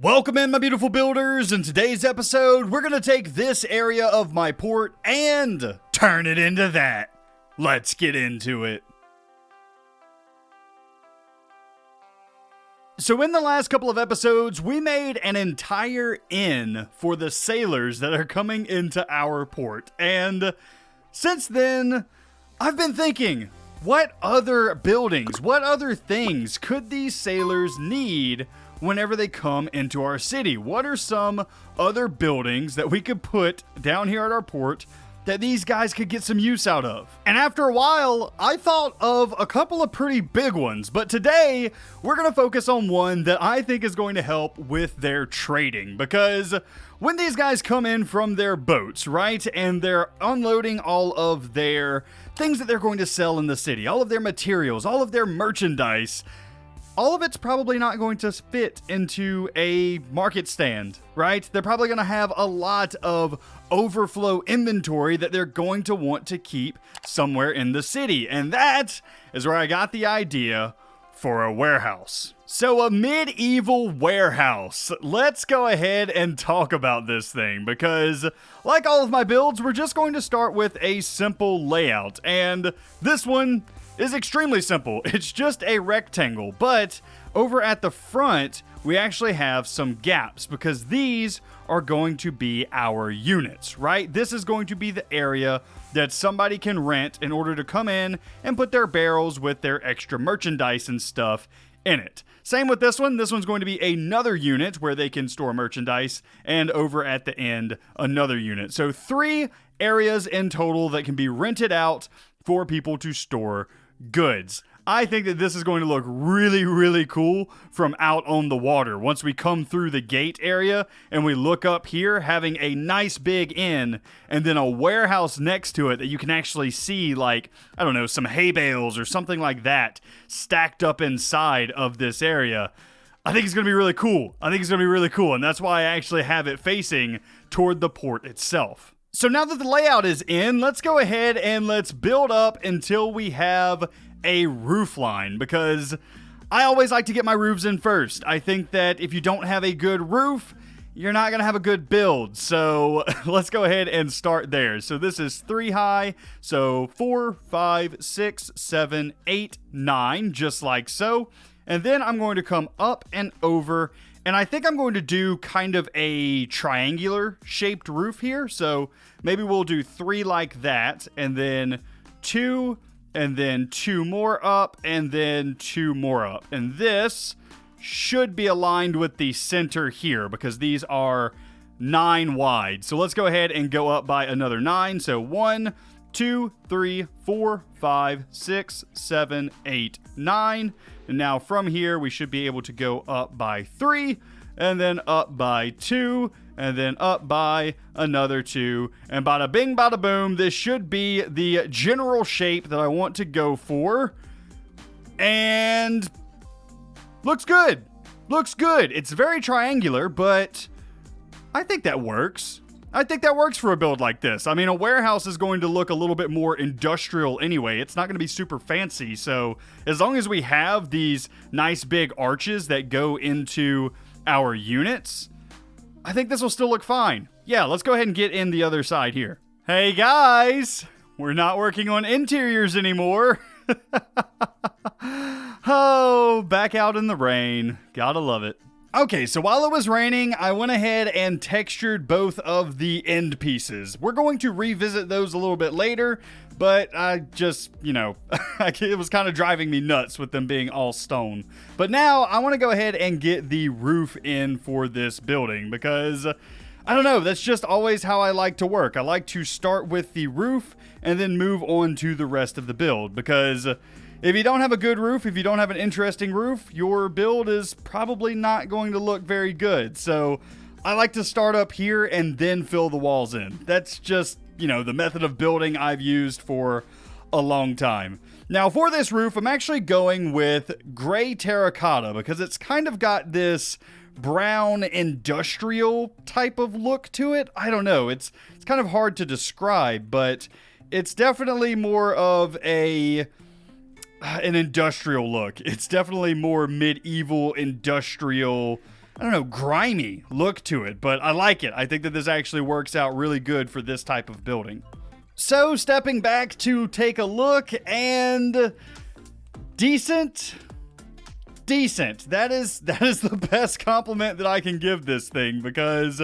Welcome in, my beautiful builders. In today's episode, we're going to take this area of my port and turn it into that. Let's get into it. So in the last couple of episodes, we made an entire inn for the sailors that are coming into our port. And since then, I've been thinking, what other buildings, what other things could these sailors need whenever they come into our city? What are some other buildings that we could put down here at our port that these guys could get some use out of? And after a while, I thought of a couple of pretty big ones, but today we're going to focus on one that I think is going to help with their trading, because when these guys come in from their boats, right, and they're unloading all of their things that they're going to sell in the city, all of their materials, all of their merchandise, all of it's probably not going to fit into a market stand, right? They're probably going to have a lot of overflow inventory that they're going to want to keep somewhere in the city. And that is where I got the idea for a warehouse. So a medieval warehouse. Let's go ahead and talk about this thing, because like all of my builds, we're just going to start with a simple layout. And this one is extremely simple. It's just a rectangle, but over at the front, we actually have some gaps because these are going to be our units, right? This is going to be the area that somebody can rent in order to come in and put their barrels with their extra merchandise and stuff in it. Same with this one. This one's going to be another unit where they can store merchandise, and over at the end, another unit. So 3 areas in total that can be rented out for people to store goods. I think that this is going to look really, really cool from out on the water. Once we come through the gate area and we look up here, having a nice big inn and then a warehouse next to it that you can actually see, like, I don't know, some hay bales or something like that stacked up inside of this area. I think it's going to be really cool. And that's why I actually have it facing toward the port itself. So now that the layout is in, let's go ahead and let's build up until we have a roof line, because I always like to get my roofs in first. I think that if you don't have a good roof, you're not going to have a good build. So let's go ahead and start there. So this is 3 high. So 4, 5, 6, 7, 8, 9, just like so. And then I'm going to come up and over, and I think I'm going to do kind of a triangular shaped roof here. So maybe we'll do 3 like that, and then 2, and then 2 more up, and then 2 more up. And this should be aligned with the center here because these are 9 wide. So let's go ahead and go up by another 9. So 1, 2, 3, 4, 5, 6, 7, 8, 9. And now from here, we should be able to go up by 3, and then up by 2, and then up by another 2. And bada bing, bada boom, this should be the general shape that I want to go for. And looks good. Looks good. It's very triangular, but I think that works. I think that works for a build like this. I mean, a warehouse is going to look a little bit more industrial anyway. It's not going to be super fancy. So as long as we have these nice big arches that go into our units, I think this will still look fine. Yeah, let's go ahead and get in the other side here. Hey guys, we're not working on interiors anymore. Oh, back out in the rain. Gotta love it. Okay, so while it was raining, I went ahead and textured both of the end pieces. We're going to revisit those a little bit later, but I just, it was kind of driving me nuts with them being all stone. But now I want to go ahead and get the roof in for this building because, I don't know, that's just always how I like to work. I like to start with the roof and then move on to the rest of the build, because if you don't have a good roof, if you don't have an interesting roof, your build is probably not going to look very good. So I like to start up here and then fill the walls in. That's just, the method of building I've used for a long time. Now for this roof, I'm actually going with gray terracotta because it's kind of got this brown industrial type of look to it. I don't know. It's kind of hard to describe, but it's definitely more of an industrial look. It's definitely more medieval industrial I don't know, grimy look to it, but I like it. I think that this actually works out really good for this type of building. So stepping back to take a look, and decent. That is the best compliment that I can give this thing, because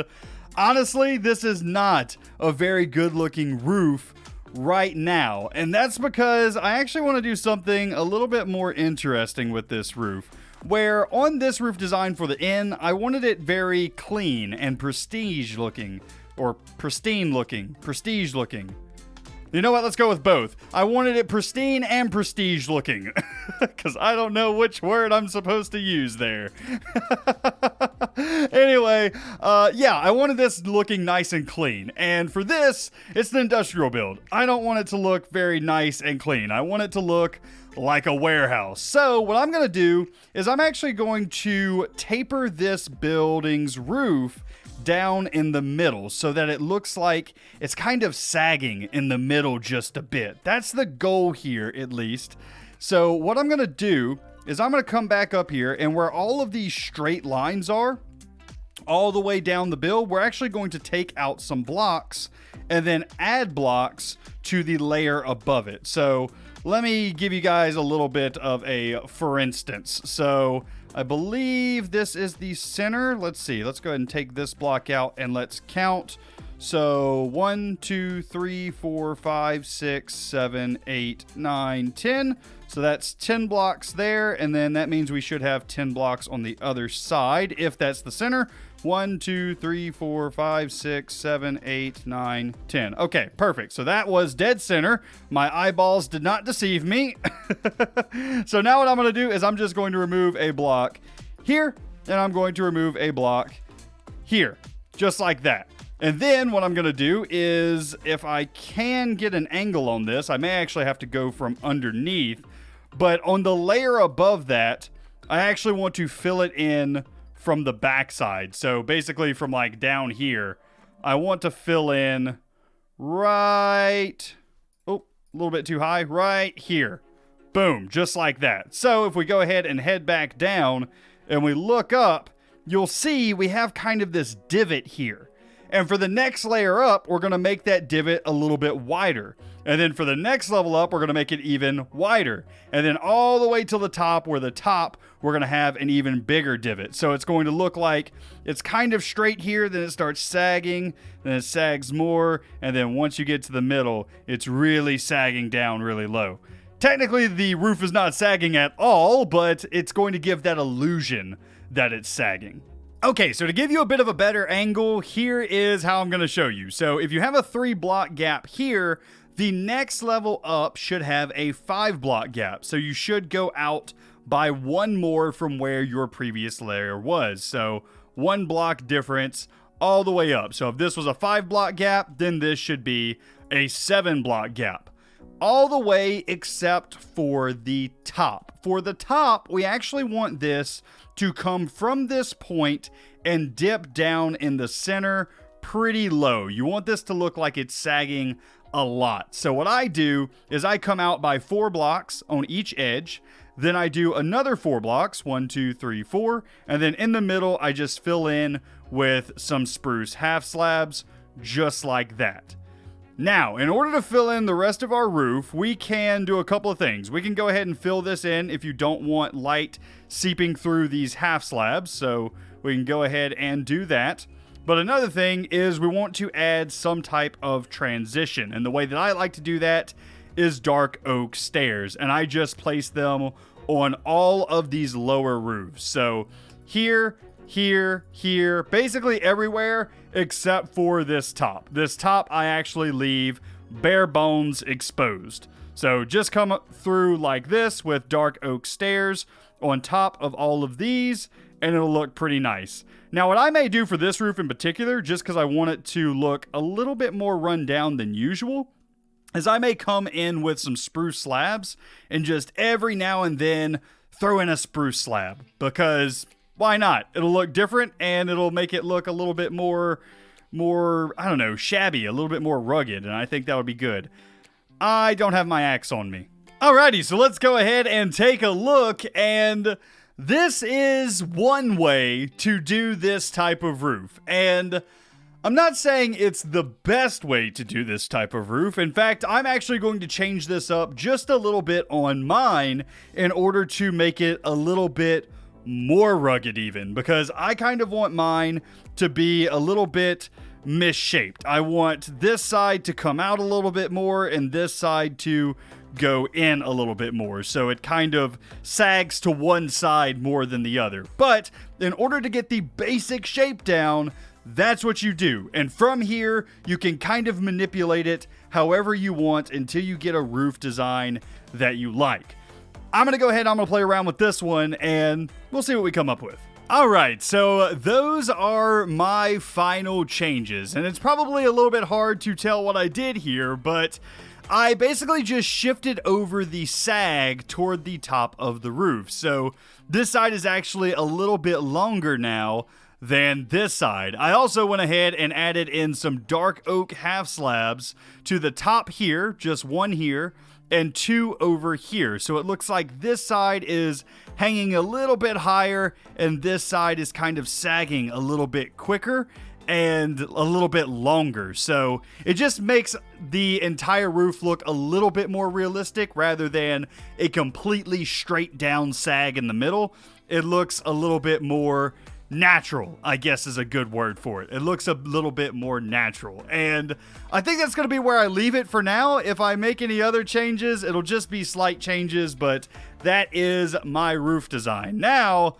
honestly, this is not a very good looking roof right now. And that's because I actually want to do something a little bit more interesting with this roof. Where on this roof design for the inn, I wanted it very clean and prestige looking. Or pristine looking. Prestige looking. You know what? Let's go with both. I wanted it pristine and prestige looking. Because I don't know which word I'm supposed to use there. Anyway, yeah, I wanted this looking nice and clean. And for this, it's an industrial build. I don't want it to look very nice and clean. I want it to look like a warehouse. So what I'm going to do is I'm actually going to taper this building's roof down in the middle so that it looks like it's kind of sagging in the middle just a bit. That's the goal here, at least. So what I'm going to do is I'm going to come back up here, and where all of these straight lines are, all the way down the build, we're actually going to take out some blocks and then add blocks to the layer above it. So let me give you guys a little bit of a for instance. So I believe this is the center. Let's see. Let's go ahead and take this block out and let's count. So 1, 2, 3, 4, 5, 6, 7, 8, 9, 10. So that's 10 blocks there. And then that means we should have 10 blocks on the other side if that's the center. 1, 2, 3, 4, 5, 6, 7, 8, 9, 10. Okay, perfect. So that was dead center. My eyeballs did not deceive me. So now what I'm going to do is I'm just going to remove a block here, and I'm going to remove a block here, just like that. And then what I'm going to do is, if I can get an angle on this, I may actually have to go from underneath, but on the layer above that, I actually want to fill it in from the backside. So basically from like down here, I want to fill in right, oh, a little bit too high, right here. Boom, just like that. So if we go ahead and head back down and we look up, you'll see we have kind of this divot here. And for the next layer up, we're going to make that divot a little bit wider. And then for the next level up, we're going to make it even wider. And then all the way to the top, where the top, we're going to have an even bigger divot. So it's going to look like it's kind of straight here, then it starts sagging, then it sags more, and then once you get to the middle, it's really sagging down really low. Technically, the roof is not sagging at all, but it's going to give that illusion that it's sagging. Okay, so to give you a bit of a better angle, here is how I'm going to show you. So if you have a 3-block gap here, the next level up should have a 5-block gap. So you should go out by 1 more from where your previous layer was. So 1 block difference all the way up. So if this was a 5-block gap, then this should be a 7-block gap. All the way except for the top. For the top, we actually want this to come from this point and dip down in the center pretty low. You want this to look like it's sagging a lot. So what I do is I come out by 4 blocks on each edge. Then I do another 4 blocks, 1, 2, 3, 4. And then in the middle, I just fill in with some spruce half slabs, just like that. Now, in order to fill in the rest of our roof, we can do a couple of things. We can go ahead and fill this in if you don't want light seeping through these half slabs. So we can go ahead and do that. But another thing is we want to add some type of transition. And the way that I like to do that is dark oak stairs. And I just place them on all of these lower roofs. So here, basically everywhere except for this top. This top I actually leave bare bones exposed. So just come up through like this with dark oak stairs on top of all of these, and it'll look pretty nice. Now what I may do for this roof in particular, just because I want it to look a little bit more run down than usual, is I may come in with some spruce slabs and just every now and then throw in a spruce slab, because why not? It'll look different and it'll make it look a little bit more, I don't know, shabby, a little bit more rugged, and I think that would be good. I don't have my axe on me. Alrighty, so let's go ahead and take a look, and this is one way to do this type of roof, and I'm not saying it's the best way to do this type of roof. In fact, I'm actually going to change this up just a little bit on mine in order to make it a little bit more rugged even, because I kind of want mine to be a little bit misshaped. I want this side to come out a little bit more and this side to go in a little bit more, so it kind of sags to one side more than the other. But in order to get the basic shape down, that's what you do, and from here you can kind of manipulate it however you want until you get a roof design that you like. I'm gonna go ahead, I'm gonna play around with this one and we'll see what we come up with. Alright, so those are my final changes, and it's probably a little bit hard to tell what I did here, but I basically just shifted over the sag toward the top of the roof. So this side is actually a little bit longer now than this side. I also went ahead and added in some dark oak half slabs to the top here, just one here, and two over here. So it looks like this side is hanging a little bit higher and this side is kind of sagging a little bit quicker and a little bit longer. So it just makes the entire roof look a little bit more realistic rather than a completely straight down sag in the middle. It looks a little bit more natural, I guess is a good word for it. It looks a little bit more natural, and I think that's going to be where I leave it for now. If I make any other changes, it'll just be slight changes, but that is my roof design. Now,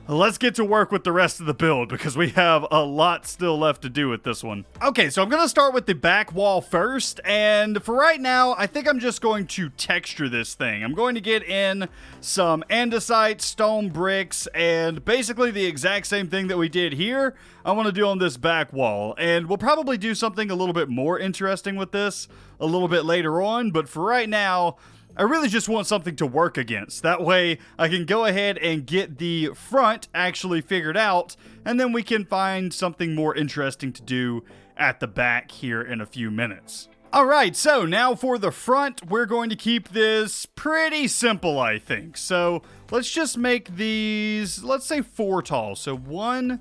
let's get to work with the rest of the build because we have a lot still left to do with this one. Okay, so I'm going to start with the back wall first, and for right now, I think I'm just going to texture this thing. I'm going to get in some andesite, stone bricks, and basically the exact same thing that we did here, I want to do on this back wall. And we'll probably do something a little bit more interesting with this a little bit later on, but for right now, I really just want something to work against. That way I can go ahead and get the front actually figured out, and then we can find something more interesting to do at the back here in a few minutes. Alright, so now for the front, we're going to keep this pretty simple, I think. So let's just make these, let's say 4 tall. So 1,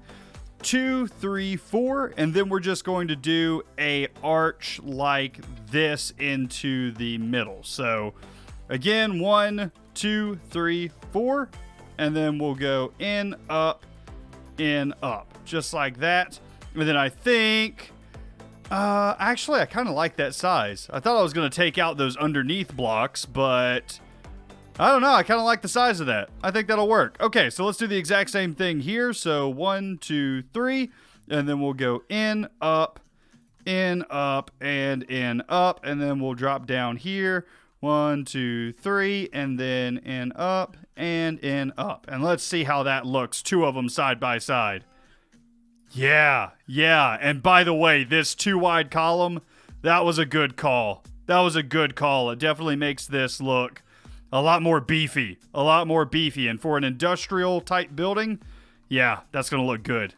2, 3, 4, and then we're just going to do a arch like this into the middle. So again, 1, 2, 3, 4, and then we'll go in, up, just like that. And then I think, actually, I kind of like that size. I thought I was going to take out those underneath blocks, but I don't know. I kind of like the size of that. I think that'll work. Okay, so let's do the exact same thing here. So 1, 2, 3, and then we'll go in, up, and in, up, and then we'll drop down here. 1, 2, 3, and then in, up, and in, up. And let's see how that looks. 2 of them side by side. Yeah. And by the way, this 2 wide column, that was a good call. It definitely makes this look a lot more beefy. And for an industrial type building, yeah, that's going to look good.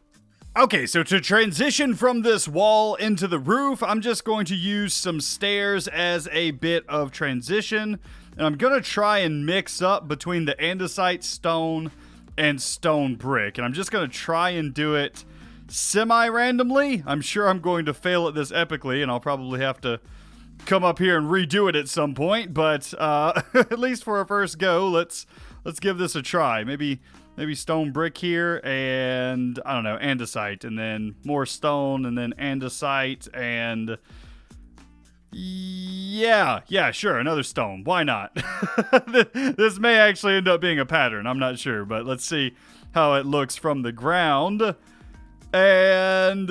Okay, so to transition from this wall into the roof, I'm just going to use some stairs as a bit of transition. And I'm going to try and mix up between the andesite stone and stone brick. And I'm just going to try and do it semi-randomly. I'm sure I'm going to fail at this epically, and I'll probably have to come up here and redo it at some point. But at least for a first go, let's give this a try. Maybe stone brick here, and I don't know, andesite, and then more stone, and then andesite, and yeah, sure, another stone. Why not? This may actually end up being a pattern. I'm not sure, but let's see how it looks from the ground. And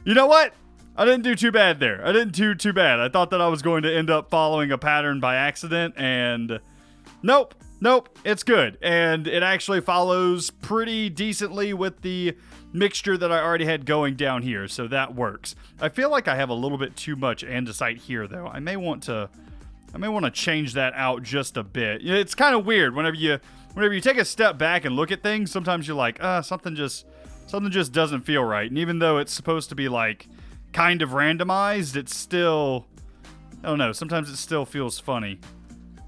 you know what? I didn't do too bad there. I thought that I was going to end up following a pattern by accident, and nope, it's good. And it actually follows pretty decently with the mixture that I already had going down here, so that works. I feel like I have a little bit too much andesite here, though. I may want to change that out just a bit. It's kind of weird whenever you take a step back and look at things. Sometimes you're like, something just doesn't feel right. And even though it's supposed to be like kind of randomized, it's still, I don't know, sometimes it still feels funny.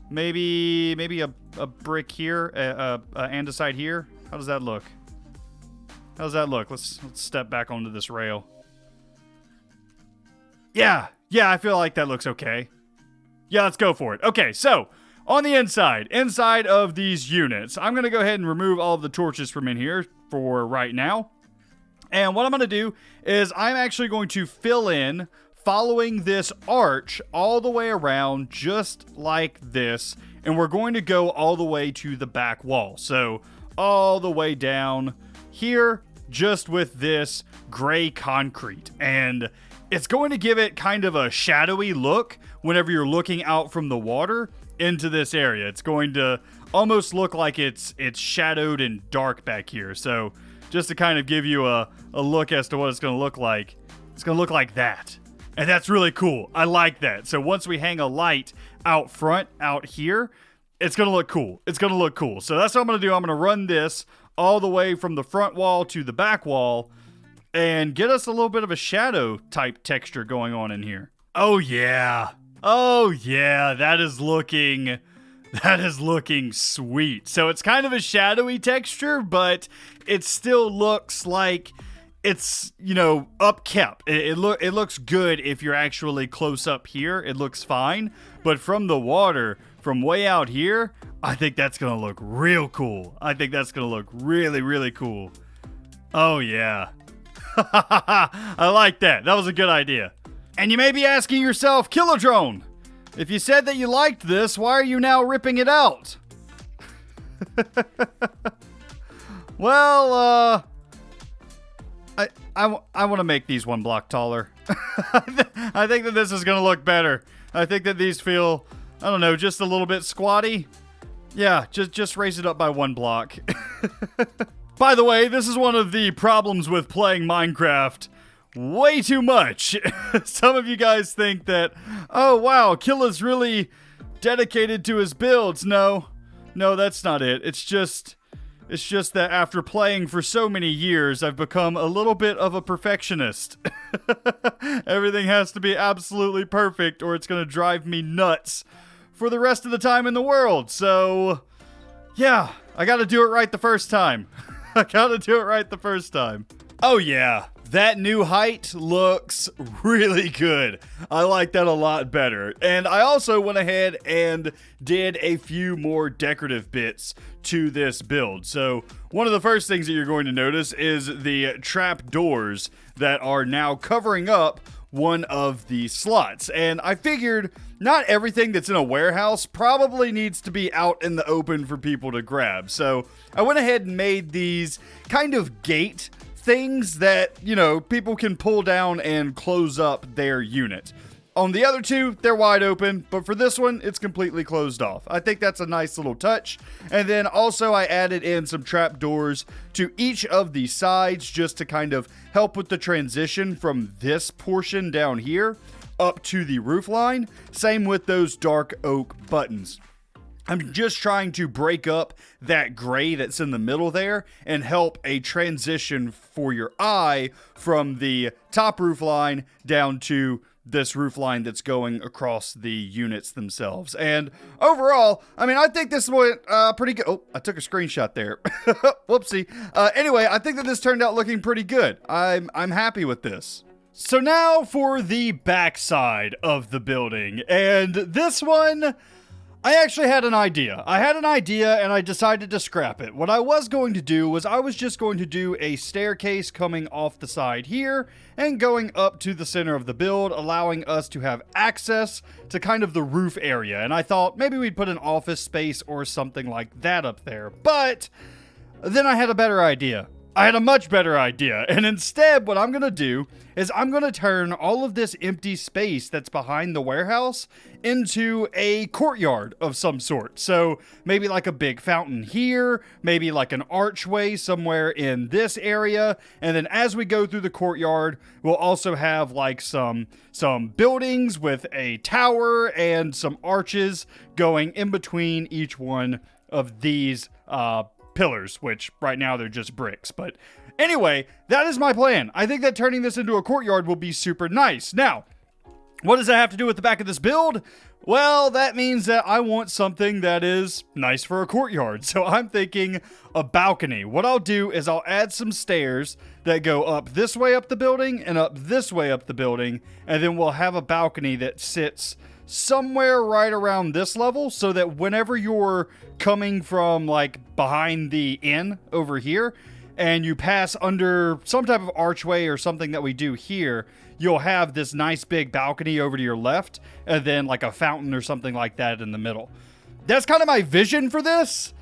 Maybe a brick here, a andesite here. How does that look? How does that look? Let's step back onto this rail. Yeah, I feel like that looks okay. Yeah, let's go for it. Okay, so on the inside of these units, I'm going to go ahead and remove all of the torches from in here for right now. And what I'm going to do is I'm actually going to fill in following this arch all the way around just like this. And we're going to go all the way to the back wall. So all the way down here, just with this gray concrete. And it's going to give it kind of a shadowy look whenever you're looking out from the water into this area. It's going to almost look like it's shadowed and dark back here. So just to kind of give you a look as to what it's going to look like, it's going to look like that. And that's really cool. I like that. So once we hang a light out front, out here, it's going to look cool. It's going to look cool. So that's what I'm going to do. I'm going to run this all the way from the front wall to the back wall and get us a little bit of a shadow type texture going on in here. Oh yeah. Oh yeah, that is looking sweet. So it's kind of a shadowy texture, but it still looks like it's, upkept. It looks good if you're actually close up here. It looks fine, but from the water, from way out here, I think that's going to look real cool. I think that's going to look really, really cool. Oh yeah. I like that. That was a good idea. And you may be asking yourself, Kilodrone, if you said that you liked this, why are you now ripping it out? Well, I want to make these one block taller. I think that this is going to look better. I think that these feel, I don't know, just a little bit squatty. Yeah, just raise it up by one block. By the way, this is one of the problems with playing Minecraft way too much. Some of you guys think that, oh wow, Killa's really dedicated to his builds. No, that's not it. It's just that after playing for so many years, I've become a little bit of a perfectionist. Everything has to be absolutely perfect or it's going to drive me nuts for the rest of the time in the world. So, yeah, I got to do it right the first time. Oh yeah, that new height looks really good. I like that a lot better. And I also went ahead and did a few more decorative bits to this build. So one of the first things that you're going to notice is the trap doors that are now covering up one of the slots. And I figured not everything that's in a warehouse probably needs to be out in the open for people to grab. So I went ahead and made these kind of gate things that, people can pull down and close up their unit. On the other two, they're wide open, but for this one, it's completely closed off. I think that's a nice little touch. And then also I added in some trap doors to each of the sides just to kind of help with the transition from this portion down here up to the roof line. Same with those dark oak buttons. I'm just trying to break up that gray that's in the middle there and help a transition for your eye from the top roof line down to this roof line that's going across the units themselves. And overall, I think this went pretty good. Oh, I took a screenshot there. Whoopsie. Anyway, I think that this turned out looking pretty good. I'm happy with this. So now for the backside of the building. And this one, I actually had an idea. And I decided to scrap it. What I was going to do was I was just going to do a staircase coming off the side here and going up to the center of the build, allowing us to have access to kind of the roof area. And I thought maybe we'd put an office space or something like that up there. But then I had a better idea. I had a much better idea. And instead, what I'm going to do is I'm going to turn all of this empty space that's behind the warehouse into a courtyard of some sort. So maybe like a big fountain here, maybe like an archway somewhere in this area. And then as we go through the courtyard, we'll also have like some buildings with a tower and some arches going in between each one of these pillars, which right now they're just bricks. But anyway, that is my plan. I think that turning this into a courtyard will be super nice. Now, What does that have to do with the back of this build? Well, that means that I want something that is nice for a courtyard. So I'm thinking a balcony. What I'll do is I'll add some stairs that go up this way up the building and up this way up the building. And then we'll have a balcony that sits somewhere right around this level so that whenever you're coming from like behind the inn over here and you pass under some type of archway or something that we do here, you'll have this nice big balcony over to your left and then like a fountain or something like that in the middle. That's kind of my vision for this.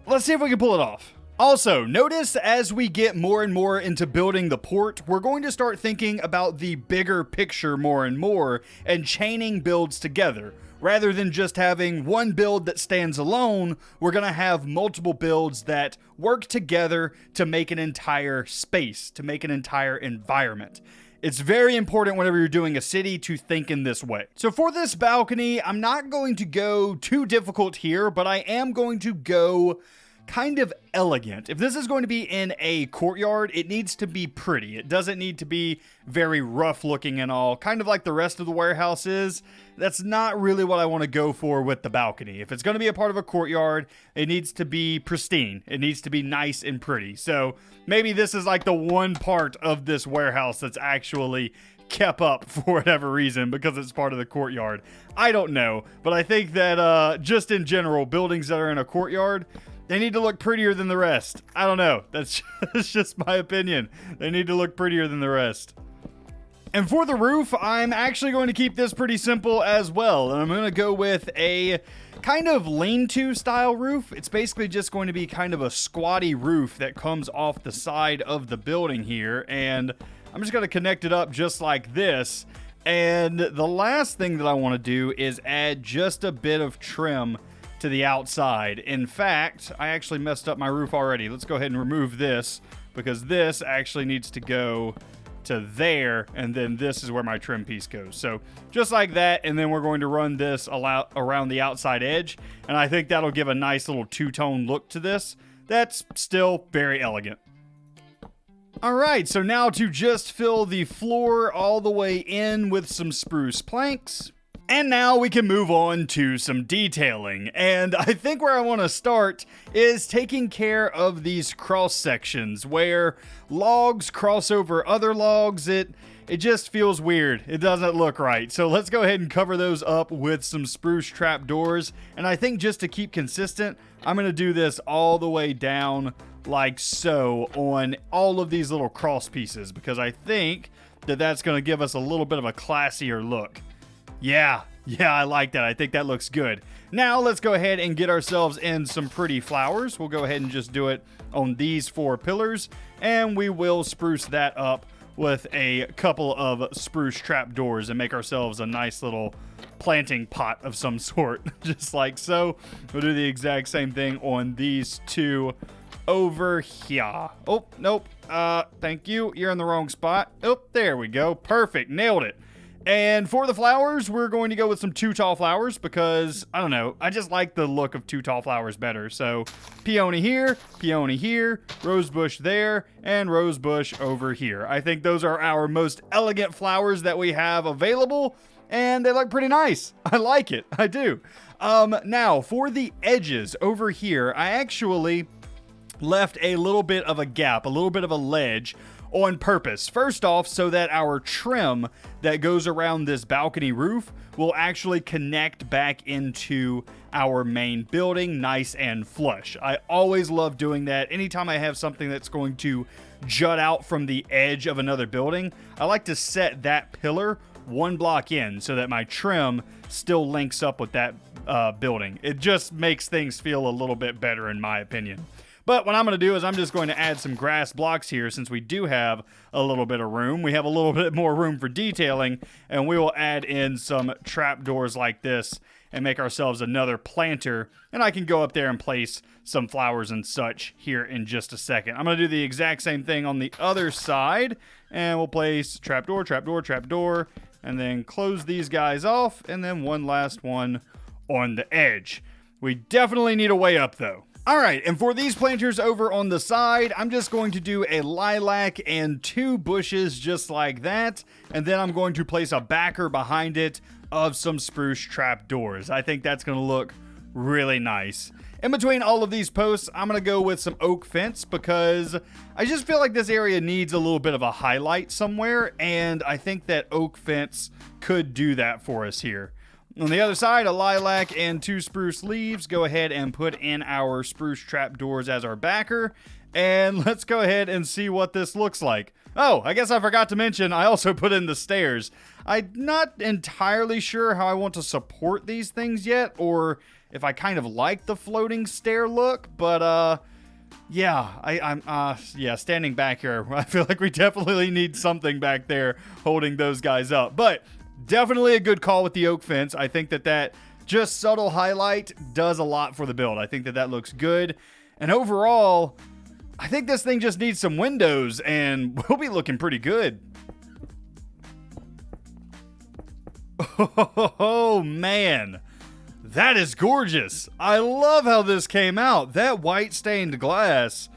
Let's see if we can pull it off. Also, notice as we get more and more into building the port, we're going to start thinking about the bigger picture more and more and chaining builds together. Rather than just having one build that stands alone, we're going to have multiple builds that work together to make an entire space, to make an entire environment. It's very important whenever you're doing a city to think in this way. So for this balcony, I'm not going to go too difficult here, but I am going to go kind of elegant. If this is going to be in a courtyard, it needs to be pretty. It doesn't need to be very rough looking and all, kind of like the rest of the warehouse is. That's not really what I want to go for with the balcony. If it's going to be a part of a courtyard, it needs to be pristine. It needs to be nice and pretty. So maybe this is like the one part of this warehouse that's actually kept up for whatever reason because it's part of the courtyard. I don't know, but I think that just in general, buildings that are in a courtyard, they need to look prettier than the rest. I don't know. That's just my opinion. They need to look prettier than the rest. And for the roof, I'm actually going to keep this pretty simple as well. And I'm going to go with a kind of lean-to style roof. It's basically just going to be kind of a squatty roof that comes off the side of the building here. And I'm just going to connect it up just like this. And the last thing that I want to do is add just a bit of trim to the outside. In fact, I actually messed up my roof already. Let's go ahead and remove this because this actually needs to go to there, and then this is where my trim piece goes. So just like that, and then we're going to run this around the outside edge, and I think that'll give a nice little two-tone look to this. That's still very elegant. Alright, so now to just fill the floor all the way in with some spruce planks. And now we can move on to some detailing. And I think where I want to start is taking care of these cross sections where logs cross over other logs. It just feels weird. It doesn't look right. So let's go ahead and cover those up with some spruce trap doors. And I think just to keep consistent, I'm going to do this all the way down like so on all of these little cross pieces because I think that that's going to give us a little bit of a classier look. Yeah, I like that. I think that looks good. Now let's go ahead and get ourselves in some pretty flowers. We'll go ahead and just do it on these 4 pillars, and we will spruce that up with a couple of spruce trap doors and make ourselves a nice little planting pot of some sort, just like so. We'll do the exact same thing on these 2 over here. Oh, nope. Thank you. You're in the wrong spot. Oh, there we go. Perfect. Nailed it. And for the flowers, we're going to go with some 2 tall flowers because, I don't know, I just like the look of 2 tall flowers better. So, peony here, rose bush there, and rose bush over here. I think those are our most elegant flowers that we have available, and they look pretty nice. I like it. I do. Now, for the edges over here, I actually left a little bit of a gap, a little bit of a ledge on purpose. First off, so that our trim that goes around this balcony roof will actually connect back into our main building nice and flush. I always love doing that. Anytime I have something that's going to jut out from the edge of another building, I like to set that pillar 1 block in so that my trim still links up with that building. It just makes things feel a little bit better in my opinion. But what I'm going to do is I'm just going to add some grass blocks here since we do have a little bit of room. We have a little bit more room for detailing, and we will add in some trap doors like this and make ourselves another planter. And I can go up there and place some flowers and such here in just a second. I'm going to do the exact same thing on the other side, and we'll place trapdoor, trapdoor, trapdoor, and then close these guys off, and then one last one on the edge. We definitely need a way up, though. All right, and for these planters over on the side, I'm just going to do a lilac and 2 bushes just like that, and then I'm going to place a backer behind it of some spruce trapdoors. I think that's going to look really nice. In between all of these posts, I'm going to go with some oak fence because I just feel like this area needs a little bit of a highlight somewhere, and I think that oak fence could do that for us here. On the other side, a lilac and 2 spruce leaves. Go ahead and put in our spruce trapdoors as our backer. And let's go ahead and see what this looks like. Oh, I guess I forgot to mention, I also put in the stairs. I'm not entirely sure how I want to support these things yet, or if I kind of like the floating stair look, but yeah, I'm standing back here, I feel like we definitely need something back there holding those guys up. But definitely a good call with the oak fence. I think that just subtle highlight does a lot for the build. I think that looks good. And overall, I think this thing just needs some windows and we'll be looking pretty good. Oh, man. That is gorgeous. I love how this came out. That white stained glass.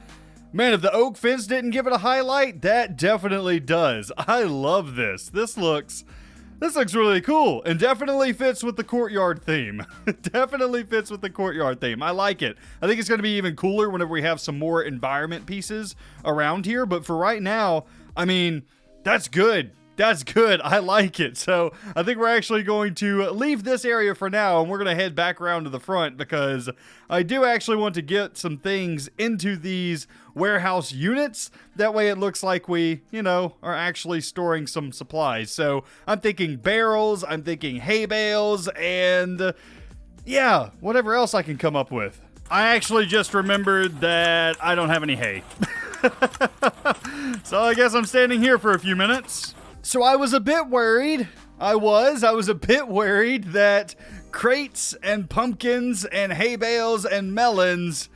Man, if the oak fence didn't give it a highlight, that definitely does. I love this. This looks really cool and definitely fits with the courtyard theme. Definitely fits with the courtyard theme. I like it. I think it's going to be even cooler whenever we have some more environment pieces around here. But for right now, I mean, that's good. That's good. I like it. So I think we're actually going to leave this area for now, and we're going to head back around to the front because I do actually want to get some things into these warehouse units. That way it looks like we, are actually storing some supplies. So I'm thinking barrels, I'm thinking hay bales, and yeah, whatever else I can come up with. I actually just remembered that I don't have any hay. So I guess I'm standing here for a few minutes. So I was a bit worried. I was a bit worried that crates and pumpkins and hay bales and melons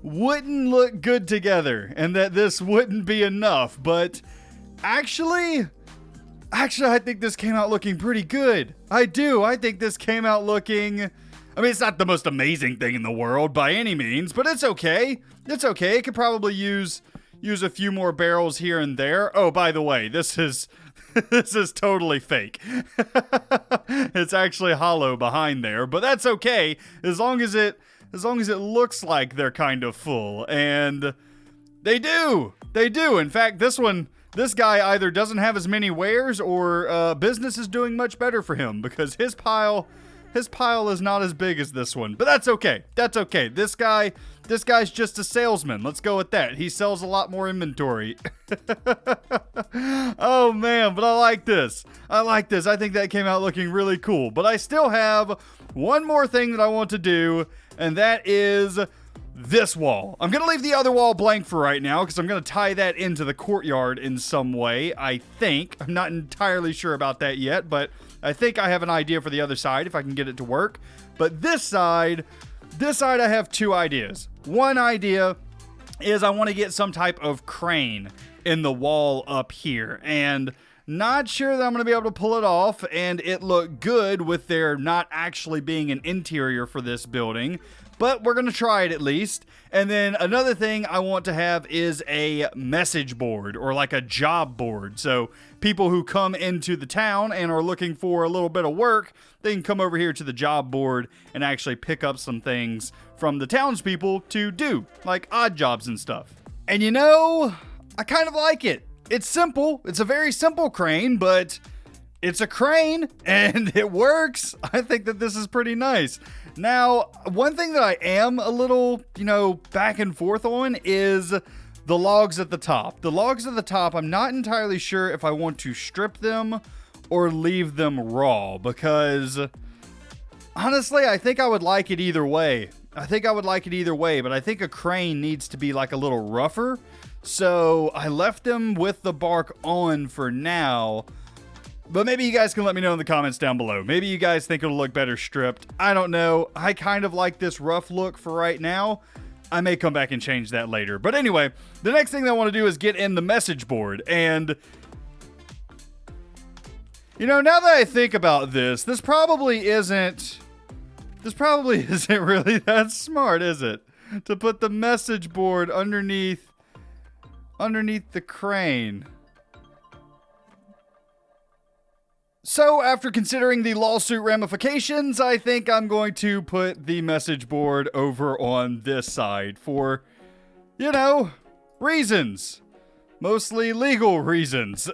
wouldn't look good together and that this wouldn't be enough. But actually, I think this came out looking pretty good. I do. I think this came out looking... I mean, it's not the most amazing thing in the world by any means, but it's okay. It's okay. It could probably use a few more barrels here and there. Oh, by the way, this is totally fake. It's actually hollow behind there, but that's okay as long as it looks like they're kind of full, and they do. In fact, this guy either doesn't have as many wares or business is doing much better for him because his pile is not as big as this one, but that's okay. That's okay. This guy's just a salesman. Let's go with that. He sells a lot more inventory. Oh man, but I like this. I think that came out looking really cool, but I still have one more thing that I want to do, and that is this wall. I'm going to leave the other wall blank for right now because I'm going to tie that into the courtyard in some way, I think. I'm not entirely sure about that yet, but I think I have an idea for the other side if I can get it to work. But this side I have 2 ideas. One idea is I want to get some type of crane in the wall up here, and not sure that I'm going to be able to pull it off and it look good with there not actually being an interior for this building, but we're going to try it at least. And then another thing I want to have is a message board or like a job board. So people who come into the town and are looking for a little bit of work, they can come over here to the job board and actually pick up some things from the townspeople to do, like odd jobs and stuff. And I kind of like it. It's simple. It's a very simple crane, but it's a crane and it works. I think that this is pretty nice. Now, one thing that I am a little, back and forth on is the logs at the top. The logs at the top, I'm not entirely sure if I want to strip them or leave them raw because honestly, I think I would like it either way. But I think a crane needs to be like a little rougher. So I left them with the bark on for now. But maybe you guys can let me know in the comments down below. Maybe you guys think it'll look better stripped. I don't know. I kind of like this rough look for right now. I may come back and change that later. But anyway, the next thing that I want to do is get in the message board. And, now that I think about this, this probably isn't really that smart, is it? to put the message board underneath the crane. So, after considering the lawsuit ramifications, I think I'm going to put the message board over on this side for, reasons. Mostly legal reasons.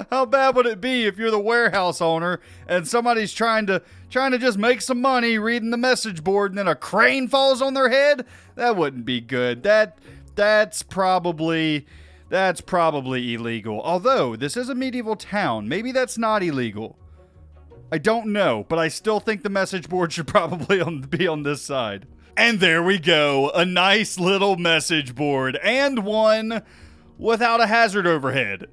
How bad would it be if you're the warehouse owner and somebody's trying to just make some money reading the message board and then a crane falls on their head? That wouldn't be good. That's probably illegal. Although, this is a medieval town. Maybe that's not illegal. I don't know, but I still think the message board should probably be on this side. And there we go. A nice little message board. And one without a hazard overhead.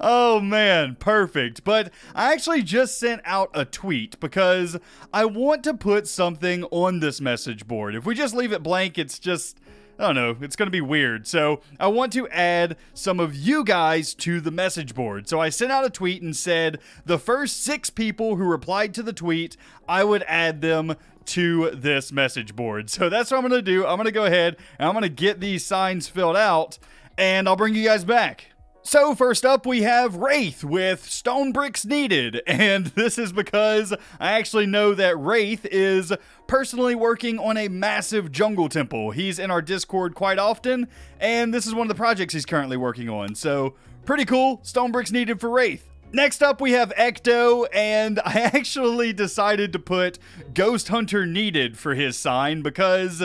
Oh man, perfect. But I actually just sent out a tweet because I want to put something on this message board. If we just leave it blank, it's just... I don't know, it's going to be weird. So I want to add some of you guys to the message board. So I sent out a tweet and said the first 6 people who replied to the tweet, I would add them to this message board. So that's what I'm going to do. I'm going to go ahead and I'm going to get these signs filled out and I'll bring you guys back. So first up we have Wraith with stone bricks needed, and this is because I actually know that Wraith is personally working on a massive jungle temple. He's in our Discord quite often, and this is one of the projects he's currently working on, so pretty cool. Stone bricks needed for Wraith. Next up we have Ecto, and I actually decided to put Ghost Hunter needed for his sign because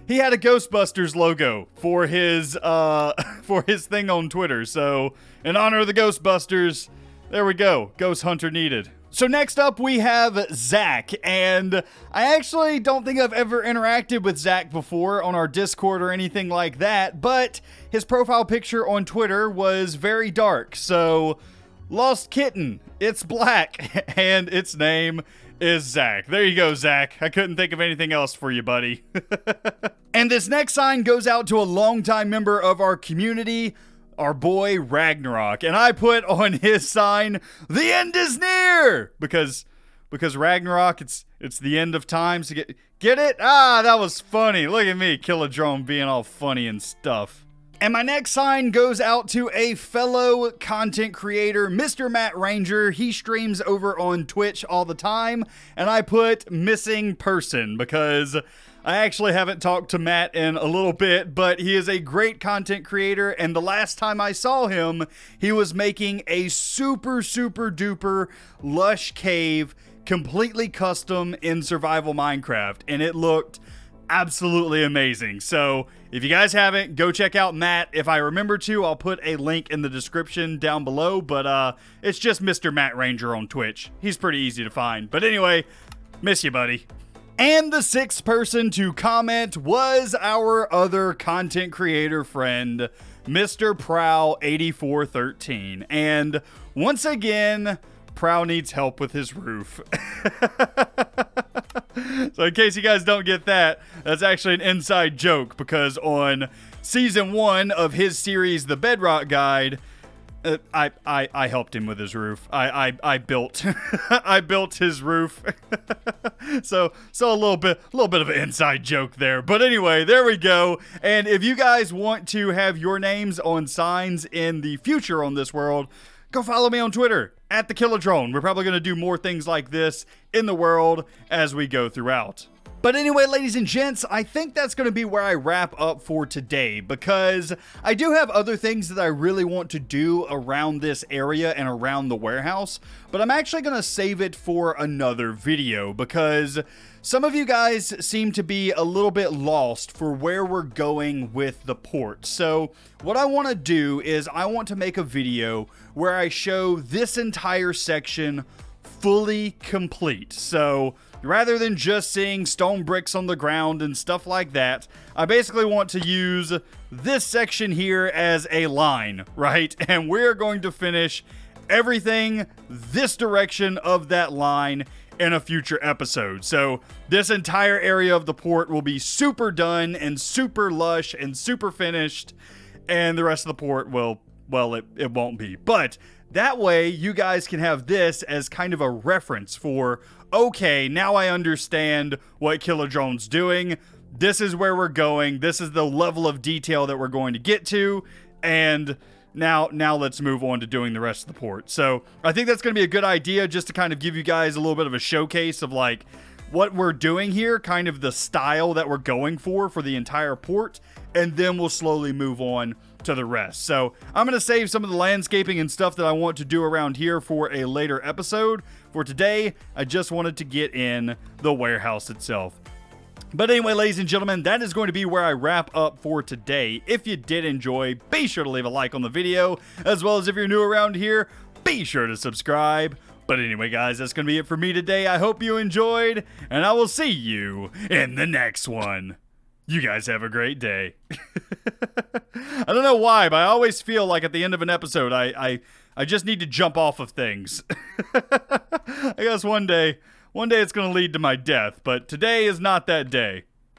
he had a Ghostbusters logo for his thing on Twitter. So, in honor of the Ghostbusters, there we go. Ghost Hunter needed. So next up we have Zach, and I actually don't think I've ever interacted with Zach before on our Discord or anything like that, but his profile picture on Twitter was very dark. So, Lost Kitten, it's black, and its name is Zach. There you go, Zach. I couldn't think of anything else for you, buddy. And this next sign goes out to a longtime member of our community, our boy Ragnarok. And I put on his sign, "The end is near!" Because Ragnarok, it's the end of time. So get it? Ah, that was funny. Look at me, Kilodrome, being all funny and stuff. And my next sign goes out to a fellow content creator, Mr. Matt Ranger. He streams over on Twitch all the time, and I put missing person because I actually haven't talked to Matt in a little bit, but he is a great content creator, and the last time I saw him, he was making a super, super duper lush cave, completely custom in survival Minecraft, and it looked absolutely amazing. So if you guys haven't, go check out Matt. If I remember to, I'll put a link in the description down below, but it's just Mr. Matt Ranger on Twitch. He's pretty easy to find. But anyway, miss you, buddy. And the 6th person to comment was our other content creator friend, Mr. Prow8413. And once again, Prow needs help with his roof. So in case you guys don't get that, that's actually an inside joke, because on season 1 of his series, The Bedrock Guide, I helped him with his roof. I built I built his roof. so a little bit of an inside joke there. But anyway, there we go. And if you guys want to have your names on signs in the future on this world, go follow me on Twitter at the Kilodrone. We're probably going to do more things like this in the world as we go throughout. But anyway, ladies and gents, I think that's going to be where I wrap up for today, because I do have other things that I really want to do around this area and around the warehouse, but I'm actually going to save it for another video, because some of you guys seem to be a little bit lost for where we're going with the port. So what I want to do is I want to make a video where I show this entire section fully complete. So rather than just seeing stone bricks on the ground and stuff like that, I basically want to use this section here as a line, right? And we're going to finish everything this direction of that line in a future episode. So this entire area of the port will be super done and super lush and super finished, and the rest of the port will well, it won't be. But that way, you guys can have this as kind of a reference for, okay, now I understand what Killer Drone's doing. This is where we're going. This is the level of detail that we're going to get to. And now let's move on to doing the rest of the port. So I think that's going to be a good idea, just to kind of give you guys a little bit of a showcase of like what we're doing here, kind of the style that we're going for the entire port, and then we'll slowly move on to the rest. So I'm going to save some of the landscaping and stuff that I want to do around here for a later episode. For today, I just wanted to get in the warehouse itself. But anyway, ladies and gentlemen, that is going to be where I wrap up for today. If you did enjoy, be sure to leave a like on the video, as well as if you're new around here, be sure to subscribe. But anyway, guys, that's going to be it for me today. I hope you enjoyed, and I will see you in the next one. You guys have a great day. I don't know why, but I always feel like at the end of an episode, I just need to jump off of things. I guess one day it's going to lead to my death, but today is not that day.